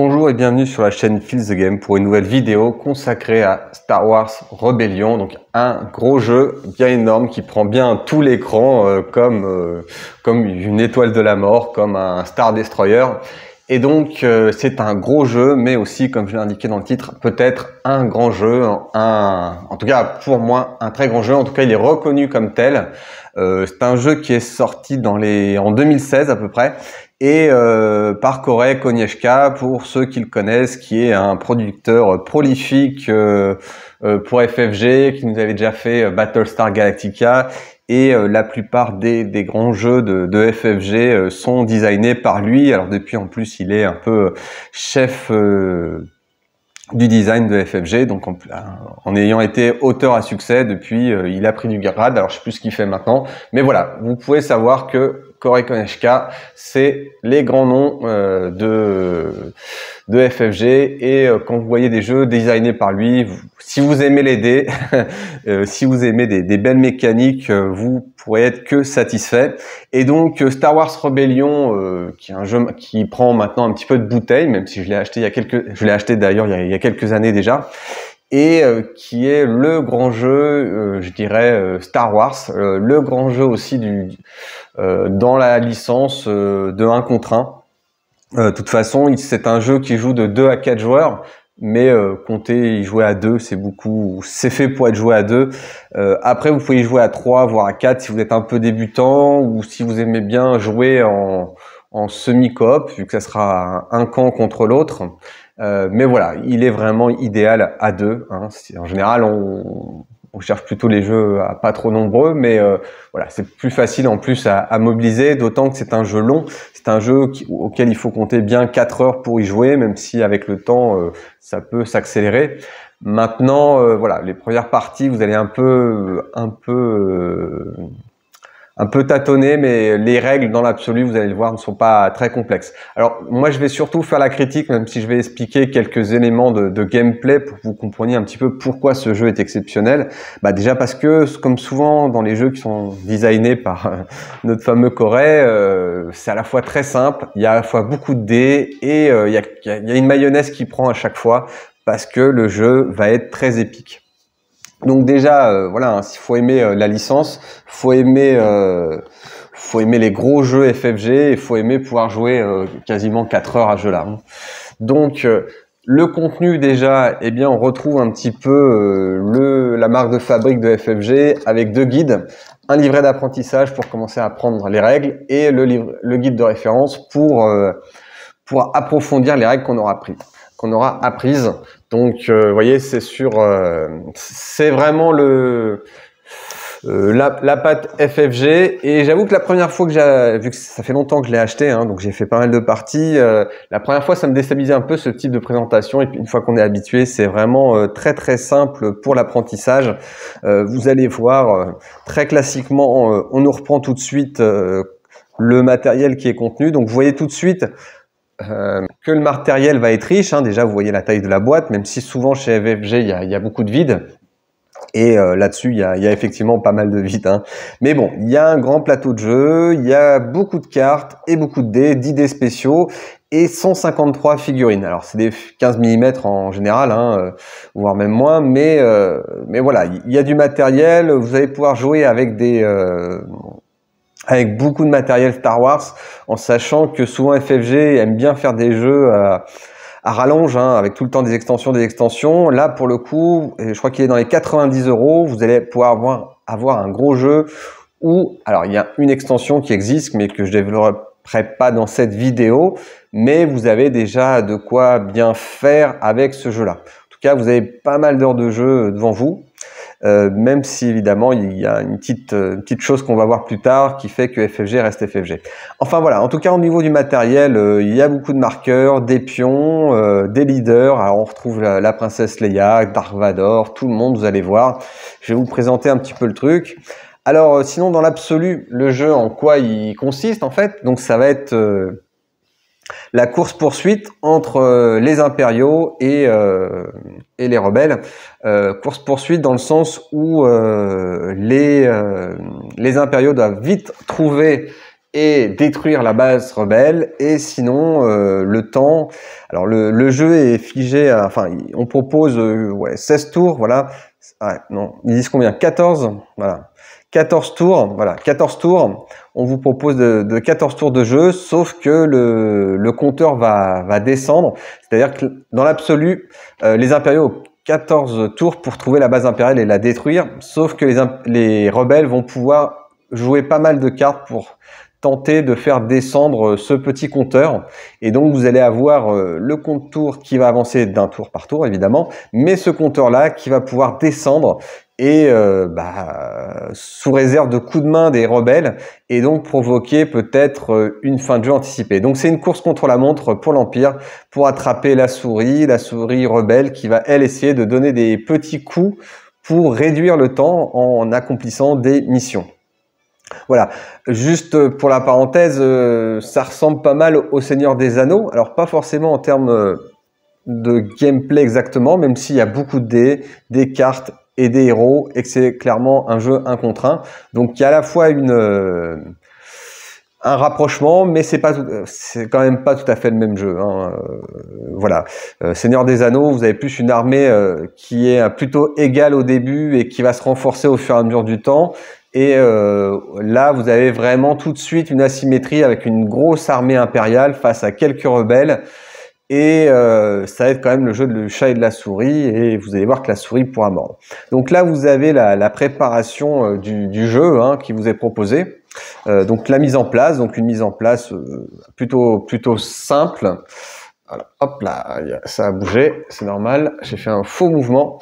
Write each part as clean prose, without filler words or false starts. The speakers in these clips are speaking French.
Bonjour et bienvenue sur la chaîne Feels the Game pour une nouvelle vidéo consacrée à Star Wars Rebellion, donc un gros jeu bien énorme qui prend bien tout l'écran comme une étoile de la mort, comme un Star Destroyer. Et donc c'est un gros jeu, mais aussi, comme je l'ai indiqué dans le titre, peut-être un grand jeu, en tout cas pour moi un très grand jeu. En tout cas il est reconnu comme tel. C'est un jeu qui est sorti en 2016 à peu près, et par Korey Konieczka, pour ceux qui le connaissent, qui est un producteur prolifique pour FFG, qui nous avait déjà fait Battlestar Galactica, et la plupart des grands jeux de FFG sont designés par lui. Alors depuis, en plus, il est un peu chef du design de FFG, donc en ayant été auteur à succès depuis, il a pris du grade. Alors je sais plus ce qu'il fait maintenant, mais voilà, vous pouvez savoir que Korey Konieczka, c'est les grands noms de FFG, et quand vous voyez des jeux designés par lui, si vous aimez les dés, si vous aimez des belles mécaniques, vous pourrez être que satisfait. Et donc Star Wars Rebellion, qui est un jeu qui prend maintenant un petit peu de bouteille, même si je l'ai acheté d'ailleurs il y a quelques années déjà, et qui est le grand jeu, je dirais, Star Wars, le grand jeu aussi dans la licence de 1 contre 1. De toute façon, c'est un jeu qui joue de 2 à 4 joueurs, mais comptez y jouer à 2, c'est fait pour être joué à 2. Après, vous pouvez y jouer à 3, voire à 4 si vous êtes un peu débutant, ou si vous aimez bien jouer en semi-coop, vu que ça sera un camp contre l'autre. Mais voilà, il est vraiment idéal à 2. Hein. En général, on cherche plutôt les jeux à pas trop nombreux, mais voilà, c'est plus facile en plus à mobiliser, d'autant que c'est un jeu long. C'est un jeu auquel il faut compter bien 4 heures pour y jouer, même si avec le temps, ça peut s'accélérer. Maintenant, voilà, les premières parties, vous allez un peu tâtonner, mais les règles dans l'absolu, vous allez le voir, ne sont pas très complexes. Alors moi, je vais surtout faire la critique, même si je vais expliquer quelques éléments de gameplay pour que vous compreniez un petit peu pourquoi ce jeu est exceptionnel. Bah déjà parce que, comme souvent dans les jeux qui sont designés par notre fameux Korey, c'est à la fois très simple, il y a à la fois beaucoup de dés, et il y a une mayonnaise qui prend à chaque fois, parce que le jeu va être très épique. Donc déjà, voilà, hein, s'il faut aimer la licence, faut aimer les gros jeux FFG, et faut aimer pouvoir jouer quasiment 4 heures à ce jeu-là. Hein. Donc le contenu déjà, eh bien, on retrouve un petit peu la marque de fabrique de FFG, avec 2 guides, un livret d'apprentissage pour commencer à apprendre les règles, et le guide de référence pour approfondir les règles qu'on aura apprises. Donc, vous voyez, c'est vraiment la patte FFG. Et j'avoue que la première fois vu que ça fait longtemps que je l'ai acheté, hein, donc j'ai fait pas mal de parties, la première fois ça me déstabilisait un peu ce type de présentation, et puis une fois qu'on est habitué, c'est vraiment très très simple pour l'apprentissage. Vous allez voir, très classiquement, on nous reprend tout de suite le matériel qui est contenu. Donc vous voyez tout de suite que le matériel va être riche, hein. Déjà vous voyez la taille de la boîte, même si souvent chez FFG il y a beaucoup de vide, et là-dessus il y a effectivement pas mal de vide, hein. Mais bon, il y a un grand plateau de jeu, il y a beaucoup de cartes et beaucoup de dés, 10 dés spéciaux et 153 figurines. Alors c'est des 15 mm en général, hein, voire même moins, mais voilà, il y a du matériel. Vous allez pouvoir jouer avec avec beaucoup de matériel Star Wars, en sachant que souvent FFG aime bien faire des jeux à rallonge, hein, avec tout le temps des extensions. Là, pour le coup, je crois qu'il est dans les 90 €, vous allez pouvoir avoir un gros jeu où, alors il y a une extension qui existe, mais que je développerai pas dans cette vidéo, mais vous avez déjà de quoi bien faire avec ce jeu-là. En tout cas, vous avez pas mal d'heures de jeu devant vous. Même si évidemment il y a une petite chose qu'on va voir plus tard qui fait que FFG reste FFG. Enfin voilà, en tout cas au niveau du matériel, il y a beaucoup de marqueurs, des pions, des leaders. Alors on retrouve la princesse Leia, Dark Vador, tout le monde, vous allez voir. Je vais vous présenter un petit peu le truc. Alors sinon, dans l'absolu, le jeu, en quoi il consiste en fait? Donc ça va être la course-poursuite entre les impériaux et les rebelles. Course-poursuite dans le sens où les impériaux doivent vite trouver et détruire la base rebelle, et sinon le temps, alors le jeu est figé, enfin on propose ouais, 16 tours, voilà, non, ils disent combien, 14, voilà, 14 tours, voilà, 14 tours, on vous propose de 14 tours de jeu, sauf que le compteur va descendre, c'est-à-dire que dans l'absolu, les impériaux ont 14 tours pour trouver la base impériale et la détruire, sauf que les rebelles vont pouvoir jouer pas mal de cartes pour tenter de faire descendre ce petit compteur, et donc vous allez avoir le compte tour qui va avancer d'un tour par tour évidemment, mais ce compteur là qui va pouvoir descendre et sous réserve de coups de main des rebelles, et donc provoquer peut-être une fin de jeu anticipée. Donc c'est une course contre la montre pour l'Empire, pour attraper la souris rebelle qui va elle essayer de donner des petits coups pour réduire le temps en accomplissant des missions. Voilà, juste pour la parenthèse, ça ressemble pas mal au Seigneur des Anneaux, alors pas forcément en termes de gameplay exactement, même s'il y a beaucoup de dés, des cartes et des héros, et que c'est clairement un jeu 1 contre 1, donc il y a à la fois un rapprochement, mais c'est quand même pas tout à fait le même jeu, hein. Voilà, Seigneur des Anneaux, vous avez plus une armée qui est plutôt égale au début et qui va se renforcer au fur et à mesure du temps. Et là, vous avez vraiment tout de suite une asymétrie avec une grosse armée impériale face à quelques rebelles. Et ça va être quand même le jeu de le chat et de la souris, et vous allez voir que la souris pourra mordre. Donc là, vous avez la préparation du jeu hein, qui vous est proposé. Donc la mise en place, donc une mise en place plutôt simple. Voilà, hop là, ça a bougé, c'est normal. J'ai fait un faux mouvement.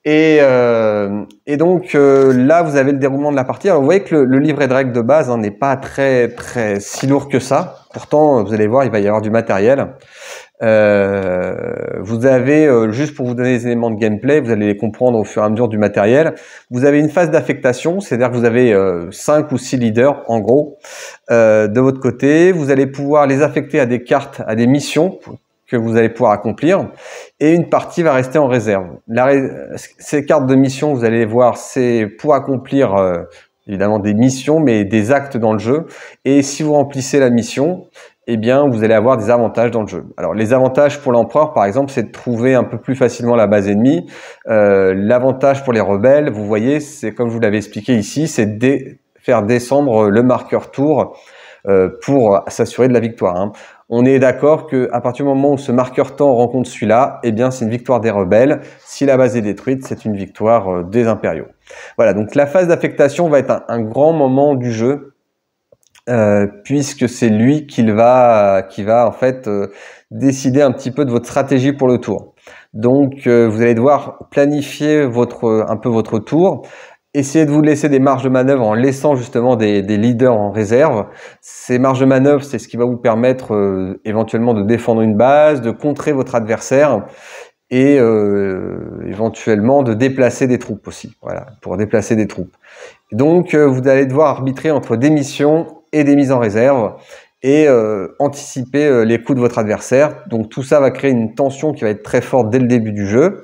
Et donc là, vous avez le déroulement de la partie. Alors vous voyez que le livret de règles de base hein, n'est pas très si lourd que ça. Pourtant, vous allez voir, il va y avoir du matériel. Vous avez, juste pour vous donner les éléments de gameplay, vous allez les comprendre au fur et à mesure du matériel. Vous avez une phase d'affectation, c'est-à-dire que vous avez 5 ou 6 leaders en gros de votre côté. Vous allez pouvoir les affecter à des cartes, à des missions que vous allez pouvoir accomplir, et une partie va rester en réserve. Ces cartes de mission, vous allez les voir, c'est pour accomplir évidemment des missions, mais des actes dans le jeu. Et si vous remplissez la mission, eh bien, vous allez avoir des avantages dans le jeu. Alors, les avantages pour l'empereur, par exemple, c'est de trouver un peu plus facilement la base ennemie. L'avantage pour les rebelles, vous voyez, c'est comme je vous l'avais expliqué ici, c'est de faire descendre le marqueur tour pour s'assurer de la victoire, hein. On est d'accord que à partir du moment où ce marqueur temps rencontre celui-là, eh bien, c'est une victoire des rebelles. Si la base est détruite, c'est une victoire des impériaux. Voilà, donc la phase d'affectation va être un grand moment du jeu. Puisque c'est lui qui va en fait décider un petit peu de votre stratégie pour le tour. Donc vous allez devoir planifier un peu votre tour, essayer de vous laisser des marges de manœuvre en laissant justement des leaders en réserve. Ces marges de manœuvre, c'est ce qui va vous permettre éventuellement de défendre une base, de contrer votre adversaire, et éventuellement de déplacer des troupes aussi, voilà, pour déplacer des troupes. Donc vous allez devoir arbitrer entre des missions et des mises en réserve, et anticiper les coups de votre adversaire. Donc tout ça va créer une tension qui va être très forte dès le début du jeu.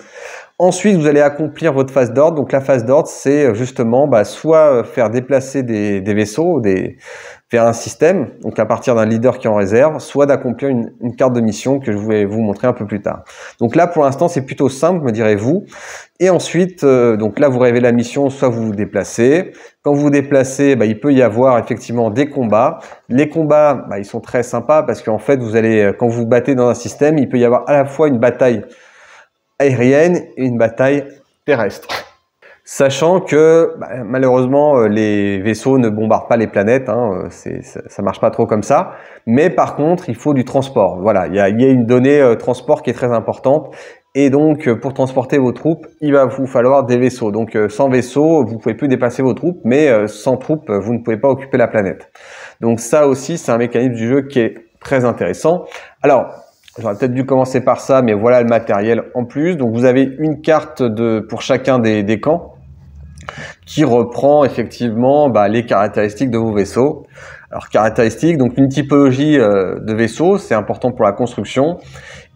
Ensuite, vous allez accomplir votre phase d'ordre. Donc la phase d'ordre, c'est justement soit faire déplacer des vaisseaux vers un système, donc à partir d'un leader qui est en réserve, soit d'accomplir une carte de mission que je vais vous montrer un peu plus tard. Donc là, pour l'instant, c'est plutôt simple, me direz-vous. Et ensuite, donc là, vous rêvez la mission, soit vous vous déplacez. Quand vous vous déplacez, il peut y avoir effectivement des combats. Les combats, ils sont très sympas parce qu'en fait, quand vous vous battez dans un système, il peut y avoir à la fois une bataille aérienne et une bataille terrestre. Sachant que malheureusement les vaisseaux ne bombardent pas les planètes, hein, ça marche pas trop comme ça. Mais par contre, il faut du transport. Voilà, il y a une donnée transport qui est très importante. Et donc, pour transporter vos troupes, il va vous falloir des vaisseaux. Donc, sans vaisseaux, vous pouvez plus déplacer vos troupes, mais sans troupes, vous ne pouvez pas occuper la planète. Donc ça aussi, c'est un mécanisme du jeu qui est très intéressant. Alors, j'aurais peut-être dû commencer par ça, mais voilà le matériel en plus. Donc, vous avez une carte pour chacun des camps qui reprend effectivement les caractéristiques de vos vaisseaux. Alors, caractéristiques, donc une typologie de vaisseau, c'est important pour la construction.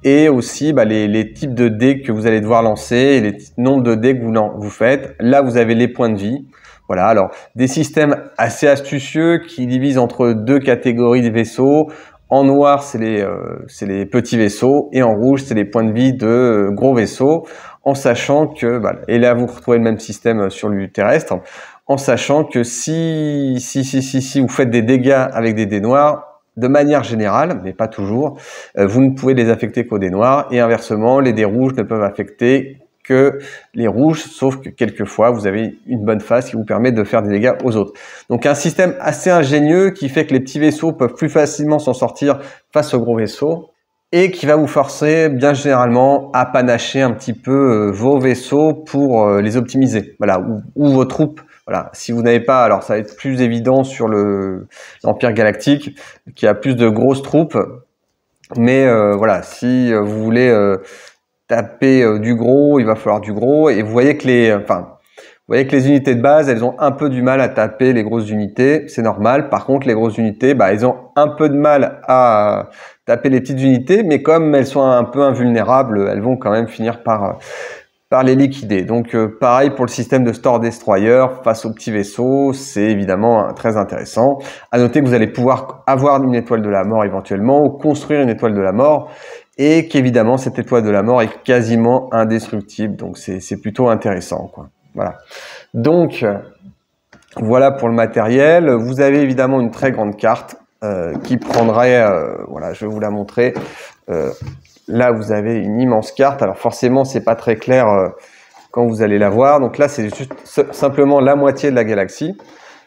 Et aussi les types de dés que vous allez devoir lancer, et les nombres de dés que vous faites. Là, vous avez les points de vie. Voilà, alors des systèmes assez astucieux qui divisent entre deux catégories de vaisseaux. En noir, c'est les petits vaisseaux, et en rouge, c'est les points de vie de gros vaisseaux, en sachant que, et là vous retrouvez le même système sur le terrestre, en sachant que si vous faites des dégâts avec des dés noirs, de manière générale, mais pas toujours, vous ne pouvez les affecter qu'aux dés noirs, et inversement, les dés rouges ne peuvent affecter que les rouges, sauf que quelquefois, vous avez une bonne phase qui vous permet de faire des dégâts aux autres. Donc un système assez ingénieux qui fait que les petits vaisseaux peuvent plus facilement s'en sortir face aux gros vaisseaux, et qui va vous forcer bien généralement à panacher un petit peu vos vaisseaux pour les optimiser, voilà, ou vos troupes. Voilà, si vous n'avez pas, alors ça va être plus évident sur l'Empire Galactique, qui a plus de grosses troupes, mais voilà, si vous voulez taper du gros, il va falloir du gros, et vous voyez que les unités de base, elles ont un peu du mal à taper les grosses unités, c'est normal. Par contre, les grosses unités, elles ont un peu de mal à taper les petites unités, mais comme elles sont un peu invulnérables, elles vont quand même finir par les liquider. Donc pareil pour le système de Star Destroyer face aux petits vaisseaux, c'est évidemment très intéressant. À noter que vous allez pouvoir avoir une étoile de la mort éventuellement, ou construire une étoile de la mort, et qu'évidemment cette étoile de la mort est quasiment indestructible. Donc c'est plutôt intéressant, quoi. Voilà. Donc voilà pour le matériel. Vous avez évidemment une très grande carte qui prendrait, voilà, je vais vous la montrer. Là, vous avez une immense carte. Alors forcément, c'est pas très clair quand vous allez la voir. Donc là, c'est juste simplement la moitié de la galaxie.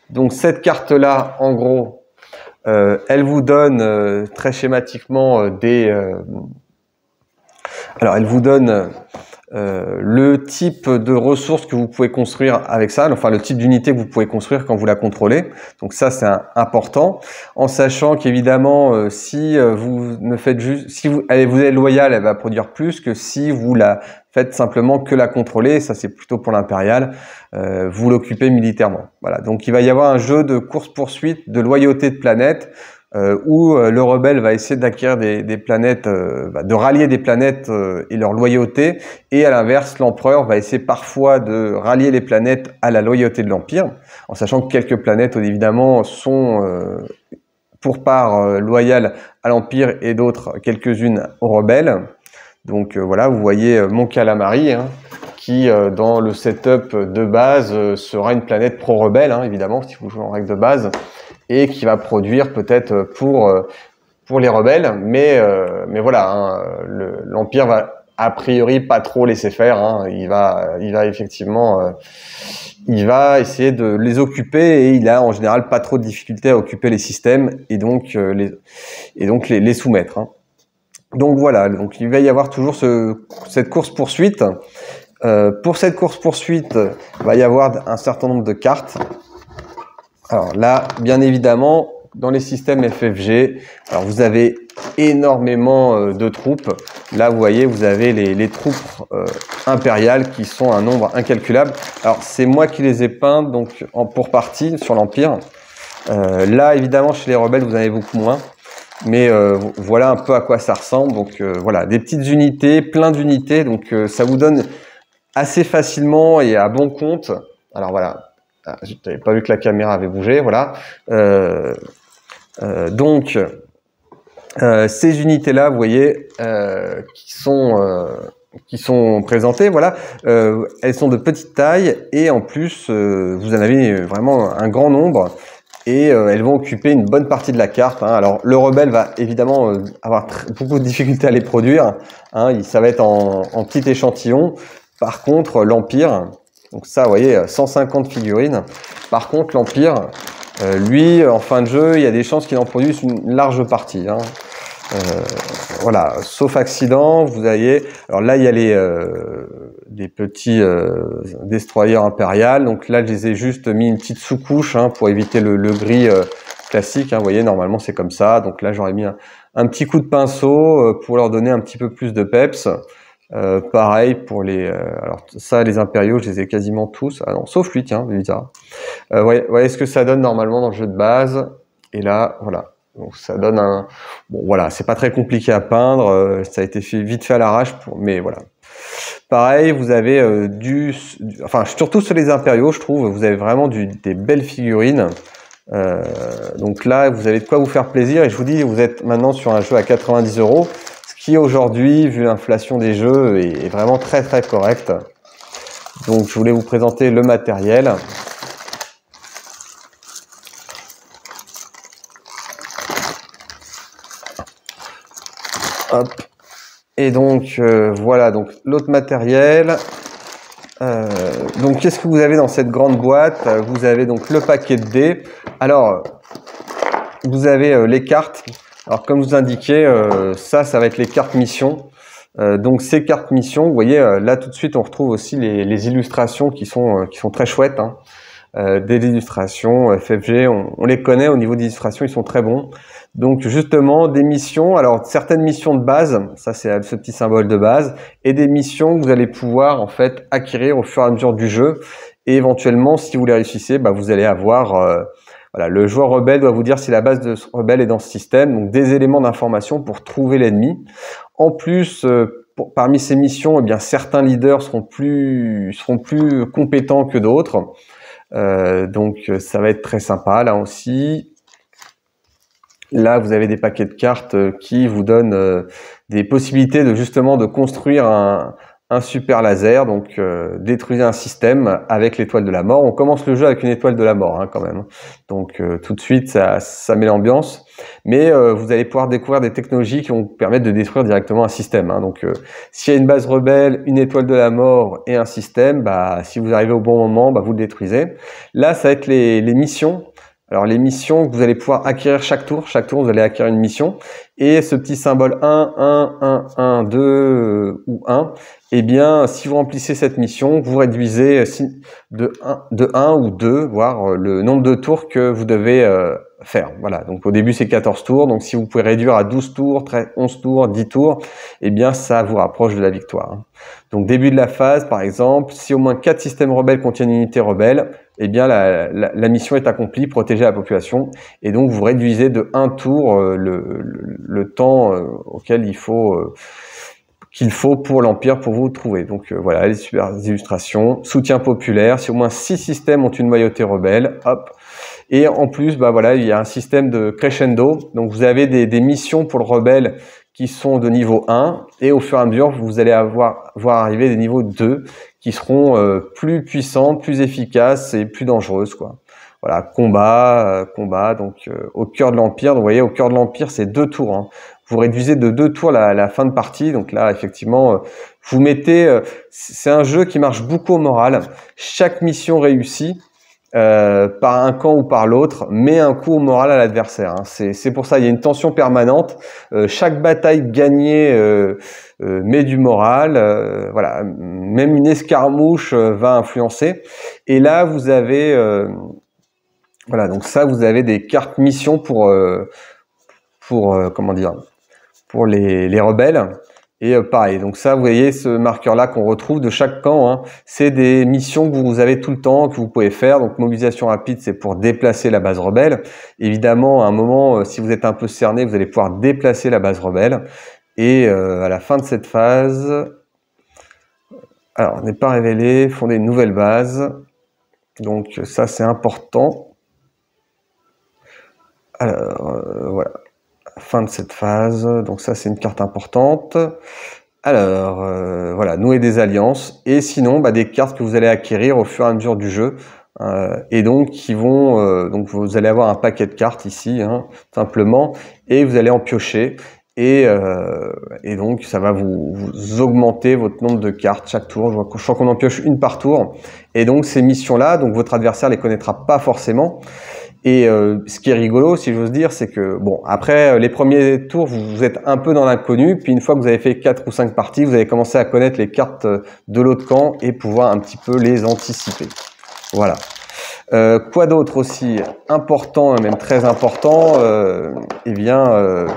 Donc cette carte-là, en gros, elle vous donne très schématiquement alors, elle vous donne le type de ressources que vous pouvez construire avec ça, enfin le type d'unité que vous pouvez construire quand vous la contrôlez. Donc ça, c'est important, en sachant qu'évidemment, si vous ne faites juste, si vous êtes loyal, elle va produire plus que si vous la faites simplement que la contrôler. Ça, c'est plutôt pour l'impérial. Vous l'occupez militairement. Voilà. Donc il va y avoir un jeu de course-poursuite, de loyauté de planète, où le rebelle va essayer d'acquérir des planètes, de rallier des planètes et leur loyauté, et à l'inverse, l'empereur va essayer parfois de rallier les planètes à la loyauté de l'Empire, en sachant que quelques planètes, évidemment, sont pour part loyales à l'Empire, et d'autres, quelques-unes, aux rebelles. Donc voilà, vous voyez Mon Calamari, qui dans le setup de base sera une planète pro-rebelle, évidemment, si vous jouez en règle de base, et qui va produire peut-être pour les rebelles, mais voilà, l'Empire va a priori pas trop laisser faire. Il va effectivement, il va essayer de les occuper, et il a en général pas trop de difficultés à occuper les systèmes, et donc les soumettre. Donc voilà, donc il va y avoir toujours cette course poursuite. Pour cette course poursuite, il va y avoir un certain nombre de cartes. Alors là, bien évidemment, dans les systèmes FFG, alors vous avez énormément de troupes. Là, vous voyez, vous avez les troupes impériales qui sont un nombre incalculable. Alors, c'est moi qui les ai peintes, donc pour partie sur l'Empire. Là, évidemment, chez les rebelles, vous en avez beaucoup moins. Mais voilà un peu à quoi ça ressemble. Donc voilà, des petites unités, plein d'unités. Donc ça vous donne assez facilement et à bon compte. Alors voilà. Je n'avais pas vu que la caméra avait bougé, voilà. Donc, ces unités-là, vous voyez, qui sont présentées, voilà, elles sont de petite taille, et en plus, vous en avez vraiment un grand nombre, et elles vont occuper une bonne partie de la carte. Alors, le rebelle va évidemment avoir beaucoup de difficultés à les produire. Ça va être en petit échantillon. Par contre, l'Empire... Donc ça, vous voyez, 150 figurines. Par contre, l'Empire, lui, en fin de jeu, il y a des chances qu'il en produise une large partie. Voilà, sauf accident, vous voyez. Alors là, il y a les petits destroyers impériaux. Donc là, je les ai juste mis une petite sous-couche pour éviter le gris classique. Vous voyez, normalement, c'est comme ça. Donc là, j'aurais mis un petit coup de pinceau pour leur donner un petit peu plus de peps. Pareil pour alors ça, les impériaux, je les ai quasiment tous. Ah non, sauf lui, tiens, bizarre. Voyez ce que ça donne normalement dans le jeu de base. Et là, voilà. Donc ça donne bon, voilà, c'est pas très compliqué à peindre. Ça a été vite fait à l'arrache, mais voilà. Pareil, vous avez enfin surtout sur les impériaux, je trouve, vous avez vraiment des belles figurines. Donc là, vous avez de quoi vous faire plaisir. Et je vous dis, vous êtes maintenant sur un jeu à 90 €, ce qui aujourd'hui, vu l'inflation des jeux, est vraiment très très correct. Donc je voulais vous présenter le matériel. Hop. Et donc voilà, donc l'autre matériel. Donc qu'est-ce que vous avez dans cette grande boîte? Vous avez donc le paquet de dés. Alors vous avez les cartes. Alors comme je vous indiquais, ça va être les cartes mission. Donc ces cartes mission, vous voyez là tout de suite on retrouve aussi les illustrations qui sont très chouettes. Hein. Des illustrations FFG, on les connaît au niveau des illustrations, ils sont très bons. Donc justement des missions, alors certaines missions de base, ça c'est ce petit symbole de base, et des missions que vous allez pouvoir en fait acquérir au fur et à mesure du jeu. Et éventuellement, si vous les réussissez, bah, vous allez avoir voilà, le joueur rebelle doit vous dire si la base de ce rebelle est dans ce système, donc des éléments d'information pour trouver l'ennemi. En plus, parmi ces missions, eh bien certains leaders seront plus compétents que d'autres. Donc ça va être très sympa là aussi. Là vous avez des paquets de cartes qui vous donnent des possibilités de justement de construire un super laser, donc détruire un système avec l'étoile de la mort. On commence le jeu avec une étoile de la mort hein, quand même. Donc tout de suite ça met l'ambiance. Mais vous allez pouvoir découvrir des technologies qui vont vous permettre de détruire directement un système. Hein. Donc s'il y a une base rebelle, une étoile de la mort et un système, bah, si vous arrivez au bon moment, bah, vous le détruisez. Là ça va être les missions. Alors les missions que vous allez pouvoir acquérir chaque tour vous allez acquérir une mission. Et ce petit symbole 1, 1, 1, 1, 2 ou 1, eh bien si vous remplissez cette mission, vous réduisez de 1 ou 2, voire le nombre de tours que vous devez faire. Voilà, donc au début c'est 14 tours, donc si vous pouvez réduire à 12 tours, 11 tours, 10 tours, eh bien ça vous rapproche de la victoire. Donc début de la phase par exemple, si au moins 4 systèmes rebelles contiennent une unité rebelle, eh bien la mission est accomplie, protéger la population, et donc vous réduisez de 1 tour le temps auquel qu'il faut pour l'Empire pour vous trouver. Donc voilà, les super illustrations, soutien populaire, si au moins 6 systèmes ont une loyauté rebelle, hop. Et en plus, bah voilà, il y a un système de crescendo, donc vous avez des missions pour le rebelle qui sont de niveau 1, et au fur et à mesure, vous allez voir arriver des niveaux 2 qui seront plus puissantes, plus efficaces et plus dangereuses, quoi. Voilà, combat, donc au cœur de l'Empire. Donc vous voyez, au cœur de l'Empire, c'est 2 tours. Hein. Vous réduisez de 2 tours la fin de partie. Donc là, effectivement, vous mettez... c'est un jeu qui marche beaucoup au moral. Chaque mission réussie, par un camp ou par l'autre, met un coup au moral à l'adversaire. Hein. C'est pour ça, il y a une tension permanente. Chaque bataille gagnée met du moral. Voilà, même une escarmouche va influencer. Et là, vous avez... voilà, donc ça, vous avez des cartes missions pour comment dire, pour les rebelles. Et pareil, donc ça, vous voyez ce marqueur-là qu'on retrouve de chaque camp. Hein, c'est des missions que vous avez tout le temps, que vous pouvez faire. Donc mobilisation rapide, c'est pour déplacer la base rebelle. Évidemment, à un moment, si vous êtes un peu cerné, vous allez pouvoir déplacer la base rebelle. Et à la fin de cette phase, alors on n'est pas révélé, fonder une nouvelle base. Donc ça, c'est important. Alors, voilà, fin de cette phase, donc ça c'est une carte importante. Alors, voilà, nouer des alliances, et sinon, bah, des cartes que vous allez acquérir au fur et à mesure du jeu, et donc qui vont, donc vous allez avoir un paquet de cartes ici, hein, simplement, et vous allez en piocher, et donc ça va vous augmenter votre nombre de cartes chaque tour. Je crois qu'on en pioche une par tour, et donc ces missions-là, donc votre adversaire les connaîtra pas forcément. Et ce qui est rigolo, si j'ose dire, c'est que bon, après les premiers tours, vous êtes un peu dans l'inconnu, puis une fois que vous avez fait 4 ou 5 parties, vous allez commencer à connaître les cartes de l'autre camp et pouvoir un petit peu les anticiper. Voilà. Quoi d'autre aussi important, même très important, eh bien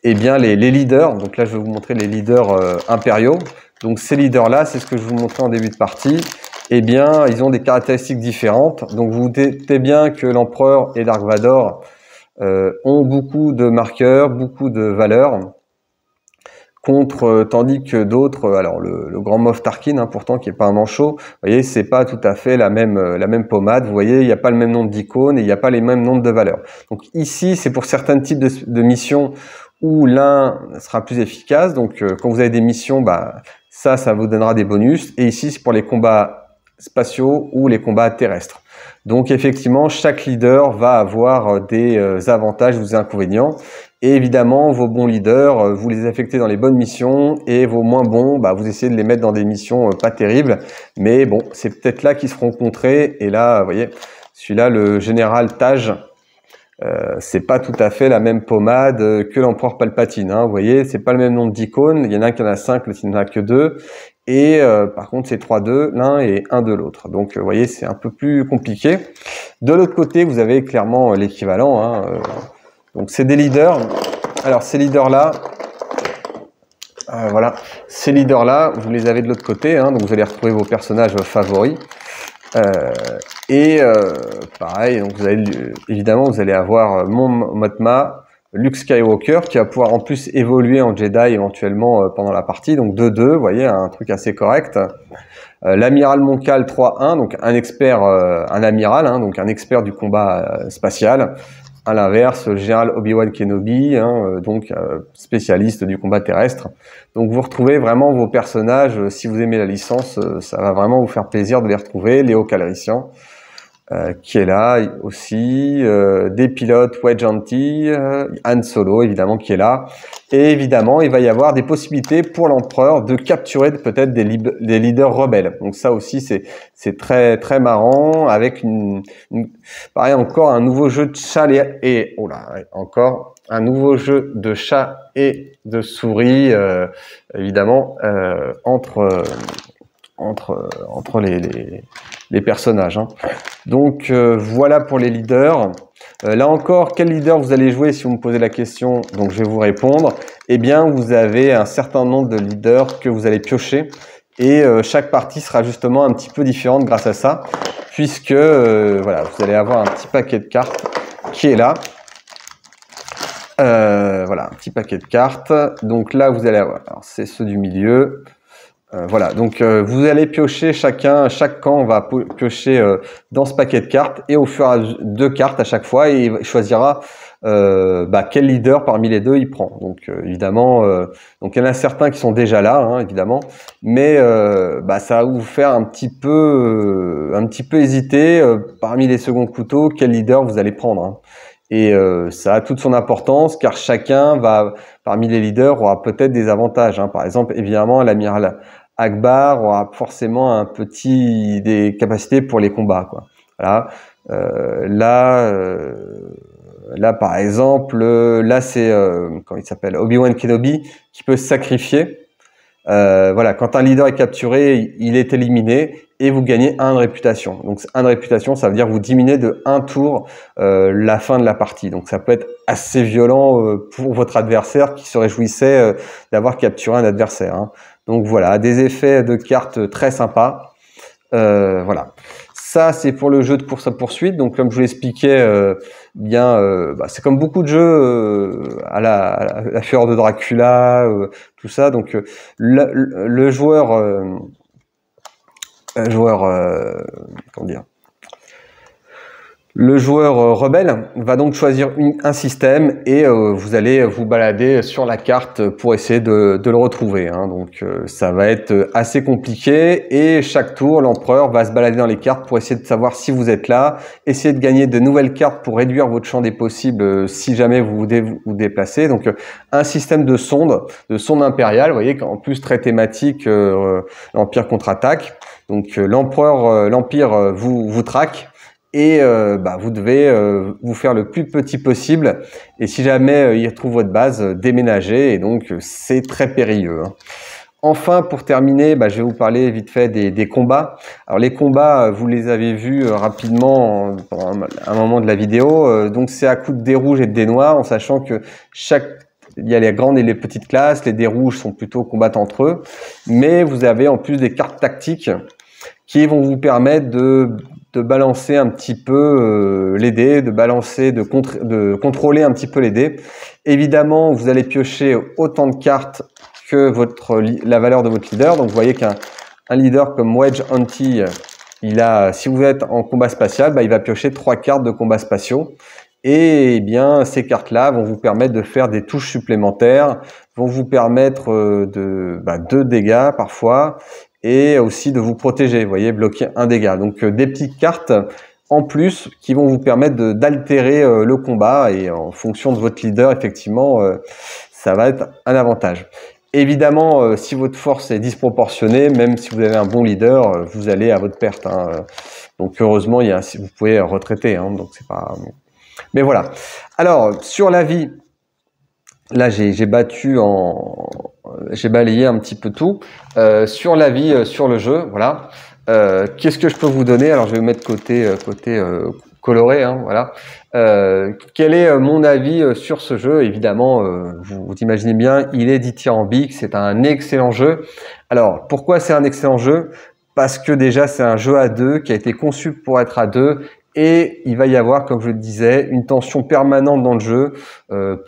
les leaders. Donc là, je vais vous montrer les leaders impériaux. Donc ces leaders-là, c'est ce que je vous montrais en début de partie. Eh bien, ils ont des caractéristiques différentes. Donc, vous vous doutez bien que l'empereur et Dark Vador ont beaucoup de marqueurs, beaucoup de valeurs. tandis que d'autres, alors le grand Moff Tarkin, hein, pourtant qui est pas un manchot, vous voyez, c'est pas tout à fait la même pommade. Vous voyez, il n'y a pas le même nombre d'icônes et il n'y a pas les mêmes nombres de valeurs. Donc ici, c'est pour certains types de missions où l'un sera plus efficace. Donc quand vous avez des missions, bah ça vous donnera des bonus. Et ici, c'est pour les combats spatiaux ou les combats terrestres. Donc effectivement, chaque leader va avoir des avantages ou des inconvénients. Et évidemment, vos bons leaders, vous les affectez dans les bonnes missions et vos moins bons, bah, vous essayez de les mettre dans des missions pas terribles. Mais bon, c'est peut-être là qu'ils se feront contrer. Et là, vous voyez, celui-là, le général Taj, c'est pas tout à fait la même pommade que l'empereur Palpatine. Hein. Vous voyez, c'est pas le même nombre d'icônes. Il y en a un qui en a 5, l'autre il n'en a que 2. Et par contre, c'est 3-2 l'un et 1 de l'autre. Donc, vous voyez, c'est un peu plus compliqué. De l'autre côté, vous avez clairement l'équivalent. Hein, donc, c'est des leaders. Alors, ces leaders-là, voilà, ces leaders-là, vous les avez de l'autre côté. Hein, donc, vous allez retrouver vos personnages favoris. Pareil, donc vous allez, évidemment, vous allez avoir Mon Mothma, Luke Skywalker, qui va pouvoir en plus évoluer en Jedi éventuellement pendant la partie. Donc 2-2, vous voyez, un truc assez correct. L'amiral Monkal 3-1, donc un expert, un amiral, hein, donc un expert du combat spatial. À l'inverse, le général Obi-Wan Kenobi, hein, donc spécialiste du combat terrestre. Donc vous retrouvez vraiment vos personnages, si vous aimez la licence, ça va vraiment vous faire plaisir de les retrouver. Léo Calrissian, qui est là aussi, des pilotes Wedge Antilles, Han Solo évidemment qui est là. Et évidemment, il va y avoir des possibilités pour l'empereur de capturer peut-être des leaders rebelles. Donc ça aussi, c'est très très marrant avec pareil encore un nouveau jeu de chat et oh là, encore un nouveau jeu de chat et de souris évidemment entre les personnages. Hein. Donc voilà pour les leaders. Là encore, quel leader vous allez jouer si vous me posez la question? Donc je vais vous répondre. Eh bien, vous avez un certain nombre de leaders que vous allez piocher et chaque partie sera justement un petit peu différente grâce à ça, puisque voilà, vous allez avoir un petit paquet de cartes qui est là. Voilà, un petit paquet de cartes. Donc là, vous allez avoir, c'est ceux du milieu. Voilà, donc vous allez piocher chaque camp va piocher dans ce paquet de cartes et au fur et à mesure 2 cartes à chaque fois et il choisira quel leader parmi les deux il prend. Donc évidemment, donc il y en a certains qui sont déjà là, hein, évidemment, mais ça va vous faire un petit peu hésiter parmi les seconds couteaux quel leader vous allez prendre. Hein. Et ça a toute son importance car chacun parmi les leaders aura peut-être des avantages. Hein. Par exemple, évidemment, l'amiral Akbar aura forcément des capacités pour les combats. Quoi. Voilà. Là, par exemple, là c'est comment il s'appelle, Obi-Wan Kenobi qui peut se sacrifier. Voilà, quand un leader est capturé, il est éliminé et vous gagnez 1 de réputation. Donc 1 de réputation, ça veut dire que vous diminuez de 1 tour la fin de la partie. Donc ça peut être assez violent pour votre adversaire qui se réjouissait d'avoir capturé un adversaire. Hein. Donc voilà, des effets de cartes très sympas. Voilà. Ça, c'est pour le jeu de course à poursuite. Donc, comme je vous l'expliquais, c'est comme beaucoup de jeux à la fureur de Dracula, tout ça. Donc, le joueur, comment dire, le joueur rebelle va donc choisir un système et vous allez vous balader sur la carte pour essayer de le retrouver. Hein. Donc ça va être assez compliqué et chaque tour, l'empereur va se balader dans les cartes pour essayer de savoir si vous êtes là, essayer de gagner de nouvelles cartes pour réduire votre champ des possibles si jamais vous vous déplacez. Donc un système de sonde impériale, vous voyez, en plus très thématique, l'Empire contre-attaque. Donc l'Empire vous traque. Et vous devez vous faire le plus petit possible et si jamais il retrouve votre base, déménager et donc c'est très périlleux. Hein. Enfin, pour terminer, je vais vous parler vite fait des combats. Alors les combats, vous les avez vus rapidement pendant un moment de la vidéo. Donc c'est à coup de dés rouges et de dés noirs, en sachant que il y a les grandes et les petites classes. Les dés rouges sont plutôt combattent entre eux, mais vous avez en plus des cartes tactiques qui vont vous permettre de de balancer un petit peu les dés, de contrôler un petit peu les dés. Évidemment, vous allez piocher autant de cartes que la valeur de votre leader. Donc, vous voyez qu'un leader comme Wedge Anti, si vous êtes en combat spatial, il va piocher 3 cartes de combat spatiaux. Et eh bien, ces cartes-là vont vous permettre de faire des touches supplémentaires, vont vous permettre de dégâts parfois, et aussi de vous protéger, vous voyez, bloquer un dégât. Donc des petites cartes en plus qui vont vous permettre d'altérer le combat, et en fonction de votre leader, effectivement, ça va être un avantage. Évidemment, si votre force est disproportionnée, même si vous avez un bon leader, vous allez à votre perte. Donc heureusement, vous pouvez retraiter, donc c'est pas... Mais voilà. Alors, sur la vie, là, j'ai balayé un petit peu tout. Sur la vie, sur le jeu, voilà. Qu'est-ce que je peux vous donner? Alors, je vais mettre côté coloré, voilà. Quel est mon avis sur ce jeu? Évidemment, vous imaginez bien, il est dithyrambique, c'est un excellent jeu. Alors, pourquoi c'est un excellent jeu? Parce que déjà, c'est un jeu à deux qui a été conçu pour être à deux. Et il va y avoir, comme je le disais, une tension permanente dans le jeu.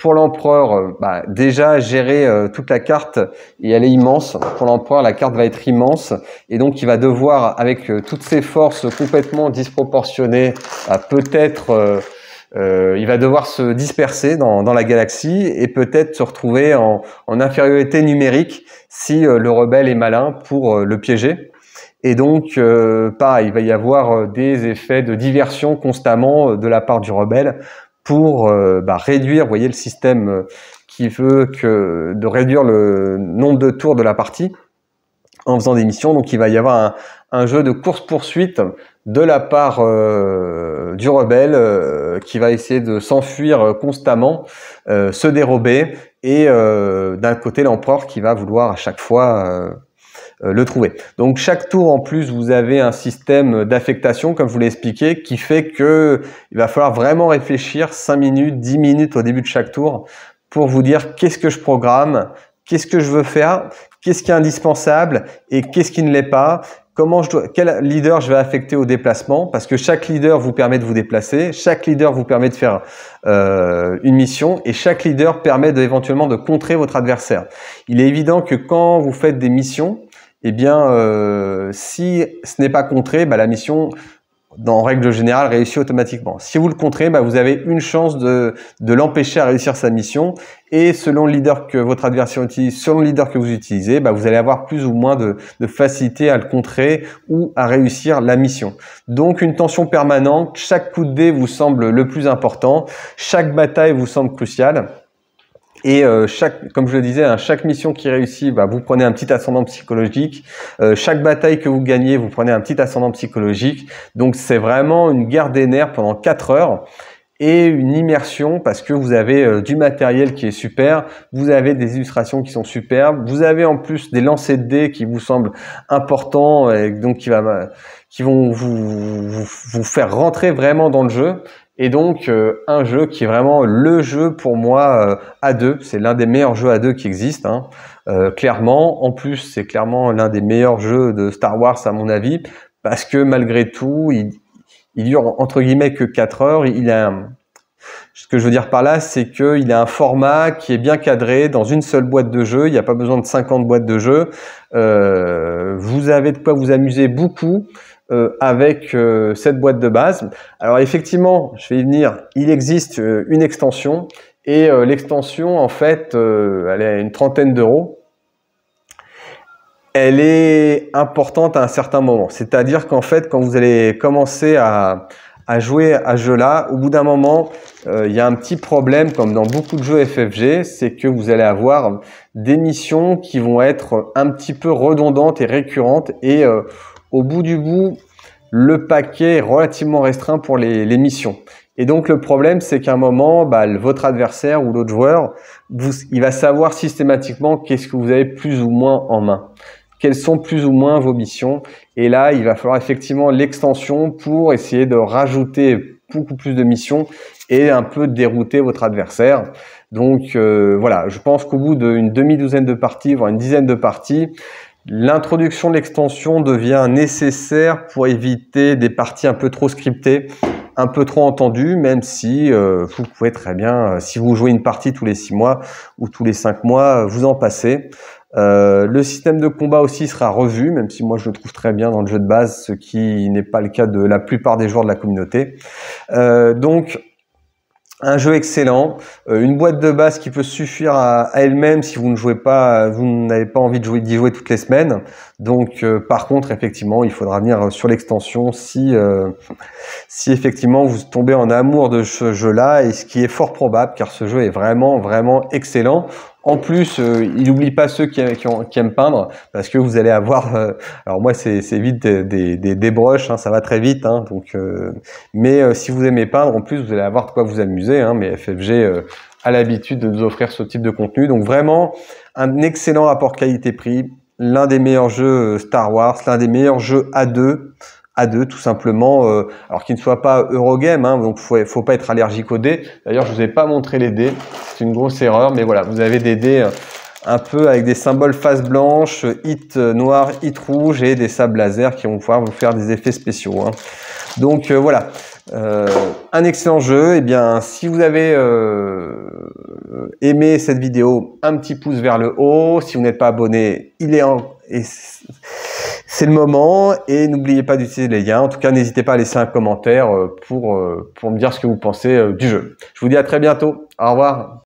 Pour l'empereur, déjà gérer toute la carte, et elle est immense. Pour l'empereur, la carte va être immense. Et donc, il va devoir, avec toutes ses forces complètement disproportionnées, peut-être... il va devoir se disperser dans la galaxie et peut-être se retrouver en infériorité numérique si le rebelle est malin pour le piéger. Et donc, pareil, il va y avoir des effets de diversion constamment de la part du rebelle pour réduire, vous voyez, le système qui veut de réduire le nombre de tours de la partie en faisant des missions. Donc, il va y avoir un jeu de course-poursuite de la part du rebelle qui va essayer de s'enfuir constamment, se dérober, et d'un côté, l'empereur qui va vouloir à chaque fois... le trouver. Donc chaque tour en plus, vous avez un système d'affectation, comme je vous l'ai expliqué, qui fait que il va falloir vraiment réfléchir 5 minutes, 10 minutes au début de chaque tour pour vous dire qu'est-ce que je programme, qu'est-ce que je veux faire, qu'est-ce qui est indispensable et qu'est-ce qui ne l'est pas. Quel leader je vais affecter au déplacement, parce que chaque leader vous permet de vous déplacer, chaque leader vous permet de faire une mission, et chaque leader permet éventuellement de contrer votre adversaire. Il est évident que quand vous faites des missions, eh bien, si ce n'est pas contré, la mission, en règle générale, réussit automatiquement. Si vous le contrez, vous avez une chance de l'empêcher à réussir sa mission, et selon le leader que votre adversaire utilise, selon le leader que vous utilisez, vous allez avoir plus ou moins de facilité à le contrer ou à réussir la mission. Donc, une tension permanente, chaque coup de dé vous semble le plus important, chaque bataille vous semble cruciale. Et comme je le disais, chaque mission qui réussit, vous prenez un petit ascendant psychologique. Chaque bataille que vous gagnez, vous prenez un petit ascendant psychologique. Donc c'est vraiment une guerre des nerfs pendant 4 heures et une immersion, parce que vous avez du matériel qui est super, vous avez des illustrations qui sont superbes, vous avez en plus des lancers de dés qui vous semblent importants, et donc qui vont vous faire rentrer vraiment dans le jeu. Et donc, un jeu qui est vraiment le jeu pour moi à deux. C'est l'un des meilleurs jeux à deux qui existent, clairement. En plus, c'est clairement l'un des meilleurs jeux de Star Wars à mon avis, parce que malgré tout, il dure entre guillemets que 4 heures. Ce que je veux dire par là, c'est qu'il a un format qui est bien cadré dans une seule boîte de jeu. Il n'y a pas besoin de 50 boîtes de jeu. Vous avez de quoi vous amuser beaucoup avec cette boîte de base. Alors effectivement, je vais y venir, il existe une extension, et l'extension, en fait, elle est à une trentaine d'euros. Elle est importante à un certain moment. C'est-à-dire qu'en fait, quand vous allez commencer à jouer à ce jeu-là, au bout d'un moment, il y a un petit problème, comme dans beaucoup de jeux FFG, c'est que vous allez avoir des missions qui vont être un petit peu redondantes et récurrentes, et au bout du bout, le paquet est relativement restreint pour les missions. Et donc le problème, c'est qu'à un moment, votre adversaire ou l'autre joueur, il va savoir systématiquement qu'est-ce que vous avez plus ou moins en main. Quelles sont plus ou moins vos missions. Et là, il va falloir effectivement l'extension pour essayer de rajouter beaucoup plus de missions et un peu dérouter votre adversaire. Donc voilà, je pense qu'au bout d'une demi-douzaine de parties, voire une dizaine de parties, L'introduction de l'extension devient nécessaire pour éviter des parties un peu trop scriptées, un peu trop entendues, même si vous pouvez très bien, si vous jouez une partie tous les 6 mois ou tous les 5 mois, vous en passez. Le système de combat aussi sera revu, même si moi je le trouve très bien dans le jeu de base, ce qui n'est pas le cas de la plupart des joueurs de la communauté. Donc un jeu excellent, une boîte de base qui peut suffire à elle-même si vous ne jouez pas, vous n'avez pas envie d'y jouer toutes les semaines. Donc par contre effectivement il faudra venir sur l'extension si effectivement vous tombez en amour de ce jeu-là, et ce qui est fort probable car ce jeu est vraiment excellent. En plus, il n'oublie pas ceux qui aiment peindre, parce que vous allez avoir, alors moi c'est vite des brushes, hein, ça va très vite, hein, donc, mais si vous aimez peindre, en plus vous allez avoir de quoi vous amuser, hein, mais FFG a l'habitude de nous offrir ce type de contenu, donc vraiment un excellent rapport qualité-prix, l'un des meilleurs jeux Star Wars, l'un des meilleurs jeux A2 tout simplement, alors qu'il ne soit pas Eurogame, hein, donc faut pas être allergique aux dés. D'ailleurs, je vous ai pas montré les dés, c'est une grosse erreur, mais voilà, vous avez des dés un peu avec des symboles face blanche, hit noir, hit rouge et des sabres laser qui vont pouvoir vous faire des effets spéciaux, hein. Donc voilà, un excellent jeu. Et bien, si vous avez aimé cette vidéo, un petit pouce vers le haut. Si vous n'êtes pas abonné, c'est le moment, et n'oubliez pas d'utiliser les liens. En tout cas, n'hésitez pas à laisser un commentaire pour me dire ce que vous pensez du jeu. Je vous dis à très bientôt. Au revoir.